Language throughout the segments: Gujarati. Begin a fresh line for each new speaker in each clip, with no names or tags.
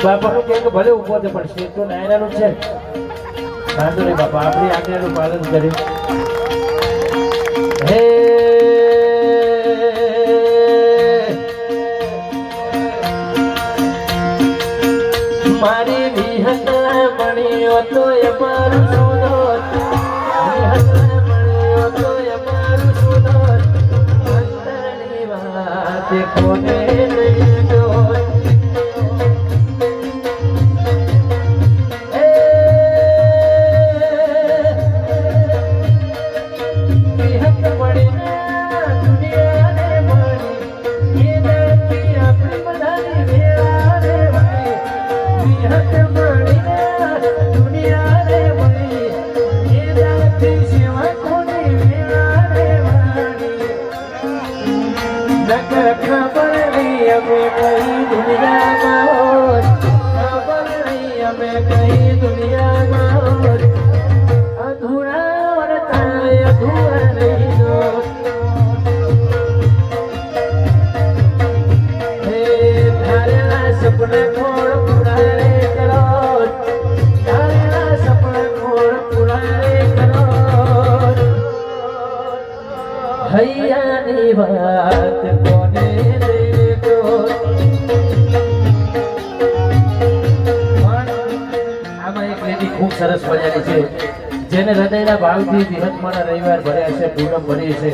બાપાનું કે ભલે ઉભો છે પણ સ્ટેજ તો નાયરાનું છે વાંધો નહીં બાપા આપણી આજ્ઞાનું પાલન કરી હે મારી વિહત મણિયો તો અમારું સુદોત વિહત મણિયો તો અમારું સુદોત અંતરની વાત કોને નહીં જોત હૈયાની વાત કોને દેજો આમાં એક લેડી ખૂબ સરસ મજાની છે જેને હૃદયના ભાવથી વિહતમાના રવિવાર ભર્યા છે પૂનમ ભરી છે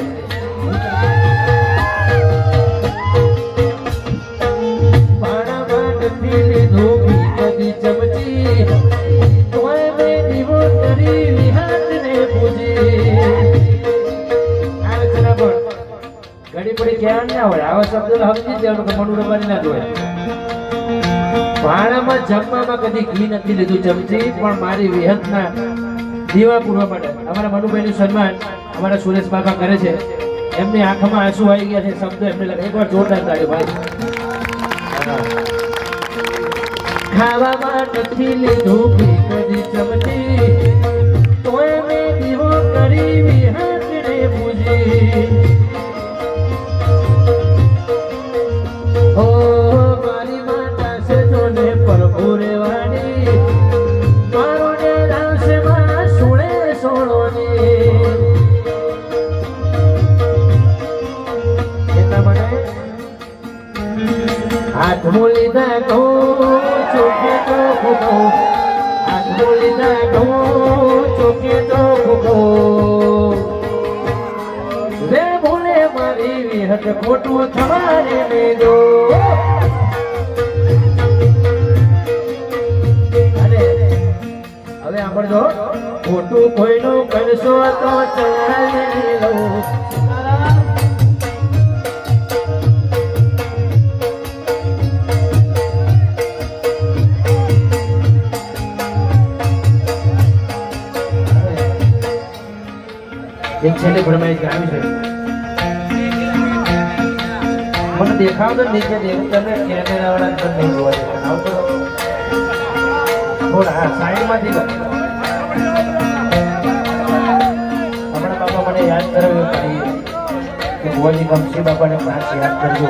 ઘડી પડી જ્ઞાન ના હોય આવા શબ્દો સમજી જવાનું કે મનુ રબારી ના જોય ભાણામાં જમવામાં કદી ઘી નથી લીધું ચમચી પણ મારી વિહતના દીવા પૂરવા માટે અમારા મનુભાઈનું સન્માન અમારા સુરેશ બાબા કરે છે એમની આંખમાં આંસુ આવી ગયા છે શબ્દ એમને લાગે એકવાર જોરદાર તાળીઓ ભાઈ ખાવામાં નથી લીધું ઘી કદી ચમચી તોય મેં દીવો કરી વિહતને પૂજી હાથ બોલીદા કહો ચોકે તો ભૂખો હાથ બોલીદા કહો ચોકે તો ભૂખો રે ભૂલે મારી વિહત ખોટું તમારે ને દો અરે હવે સાંભળજો ખોટું કોઈનું કરશો તો ચલાવી લઉં એક છેલ્લે ફરમાઈશ આવી છે મને દેખાવ તો નીચે દેવું તમે કેમેરા વાળા પણ નહીં જોવા દેતા આવતો થોડા સાઈડમાંથી હમણાં બાપા મને યાદ કરાવ્યો કે ભુવાજી ગમશી બાપાને ખાસ યાદ કરજો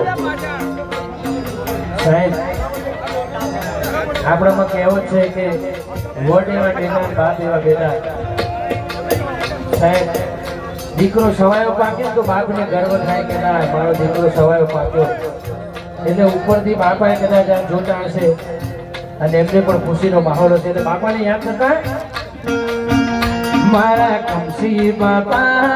સાહેબ આપણામાં કહેવત છે કે વડ એવા ટેના બાપ એવા બેટા સાહેબ દીકરો સવાયો પાકે તો બાપને ગર્વ થાય કે ના મારો દીકરો સવાયો પાક્યો એટલે ઉપરથી બાપાએ કદાચ જોતા હશે અને એમને પણ ખુશીનો માહોલ હશે એટલે બાપાને યાદ કરતા મારા કમસી બાપા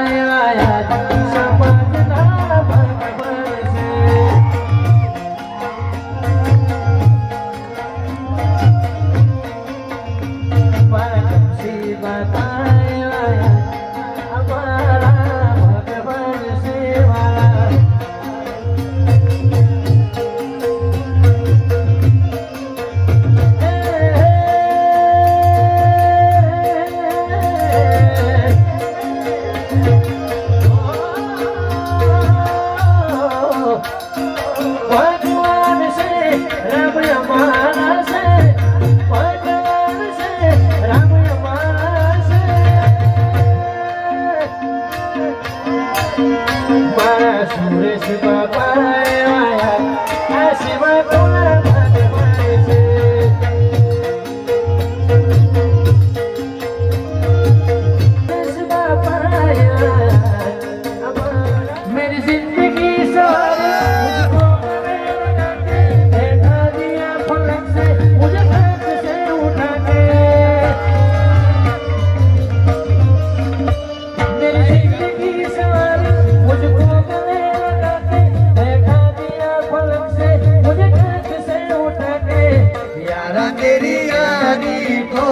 तेरी यारी को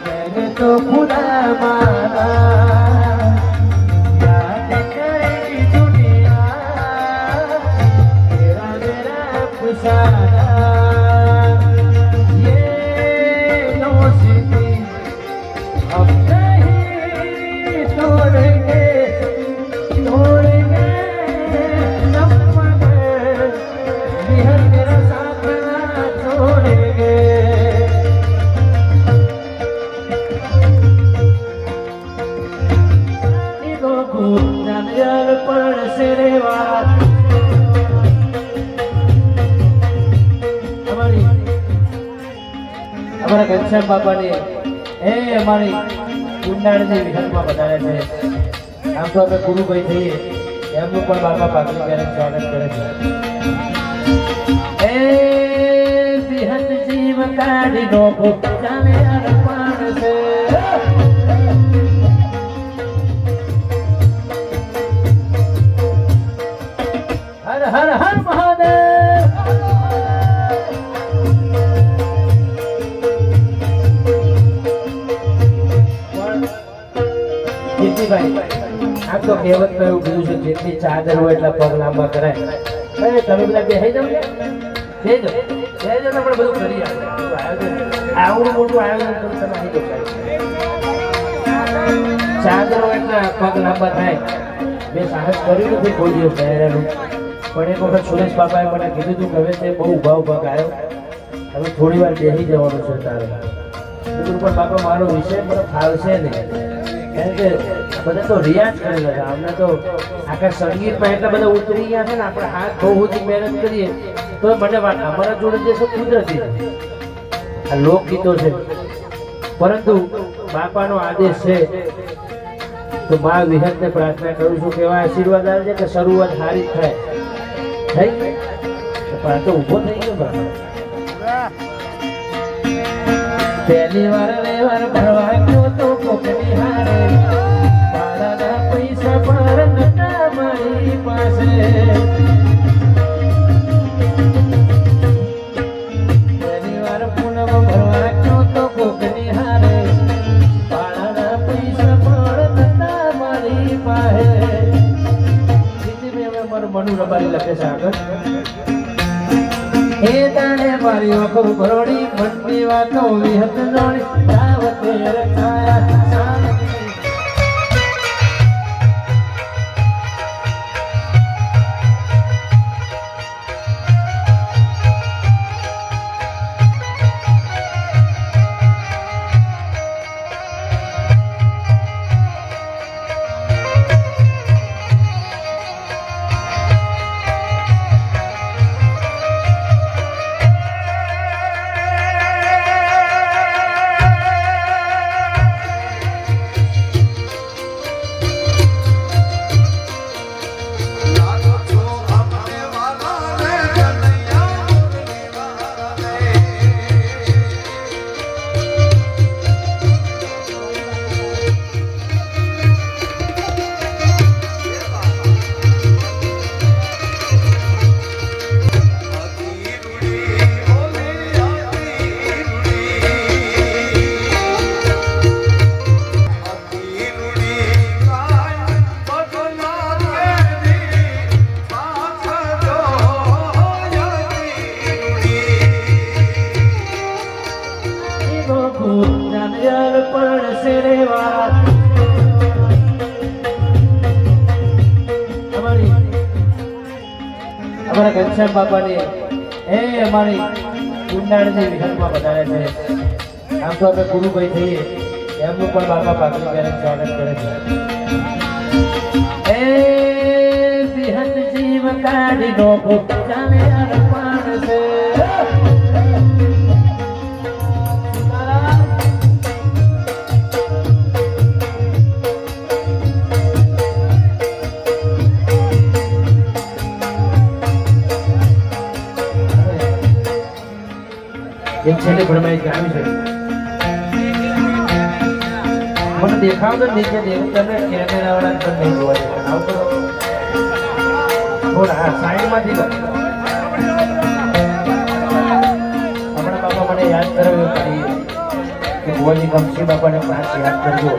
मैंने तो खुदा माना याद करेगी दुनिया तेरा मेरा अफसाना ये दोस्ती हम नहीं तोड़ेंगे तोड़ेंगे हम मगर बिहर तेरा साथ ना छोड़ेंगे नजर पर से रेवा અમારા ઘનશ્યામ બાપાની અમારી કુંડાળની વિહતમાં વધારે છે આમ તો અમે ગુરુભાઈ થઈએ એમનું પણ બાપા પાકડી પહેરે સ્વાગત કરે છે વિહત જીવ કાઢી નો જાને અર્પણ છે હર હર હર મહાદેવ જેઠીભાઈ આમ તો કહેવતમાં એવું કીધું છે જેટલી ચાદર હોય એટલા પગ લાંબા કરાય અરે તમે બધા બેસી જાવ ને બેસજો આપણે બધું કરી આવડું મોટું આયોજન કરું તમે આવી જાવ ચાદર હોય એટલા પગ લાંબા થાય મેં સાહસ કર્યું નથી કોઈ દિવસ પહેરેલું પણ એક વખત સુરેશ બાપાએ મને કીધું હતું કે હવે તે બહુ ઉભા ઉભા ગાયો હવે થોડી વાર બેસી જવાનું છે તારે પણ બાપા મારો વિષય મને ફાવશે નહીં કારણ કે બધા તો રિયાઝ કરેલા છે અમને તો આખા સંગીતમાં એટલા બધા ઉતરી ગયા છે ને આપણે હાથ બહુ બધી મહેનત કરીએ તો મને અમારા જોડે જે છે કુદરતી આ લોકગીતો છે પરંતુ બાપાનો આદેશ છે તો મા વિહતને પ્રાર્થના કરું છું કે એવા આશીર્વાદ આવે છે કે શરૂઆત સારી જ થાય થઈ પણ આ તો ઊભો થઈ ગયો બાપા પહેલી વાર લેવાર ભરવા ગયો તો કોકની હારે પાડાના પૈસા પર નતા મારી પાસે પહેલી વાર પૂનમ ભરવા ગયો તો કોકની હારે પાડાના પૈસા પર નતા મારી પાસે હિન્દી મેં મારું મનુ રબારી લખે છે આગળ હે તાણે મારી આંખો ભરોડી મનની વાતો વિહત જોડી રાવતે રખાયા અમારા ઘનશ્યામ બાપાની અમારી કુંડાળની વિહતમાં વધારે છે આમ તો અમે ગુરુભાઈ થઈએ એમનું પણ બાપા પાકડી પહેરે સ્વાગત કરે છે વિહત જીવ કાઢી નો જાને અર્પણ છે એક છેલ્લે ફરમાઈશ ગાવી છે મને દેખાવ તો નીચે દેવું તમે કેમેરા વાળા પણ નહીં જોવા દેતા આવું કરો થોડા સાઈડમાંથી કરવી પડી કે ભુવાજી ગમશી બાપાને પાંચ યાદ કરજો.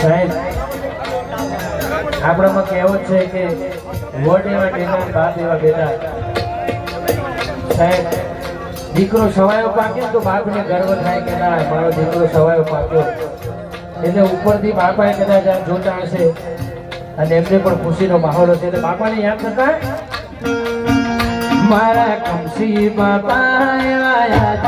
સાહેબ આપણામાં કહેવત છે કે વડ એવા ટેકા બાપ એવા બેટા. સાહેબ દીકરો સવાયો પાકે તો બાપને ગર્વ થાય કે ના મારો દીકરો સવાયો પાક્યો. એટલે ઉપરથી બાપાએ કદાચ આ જોતા હશે અને એમને પણ ખુશીનો માહોલ હશે એટલે બાપાને યાદ કરતા મારા કમસી બાપા યાદ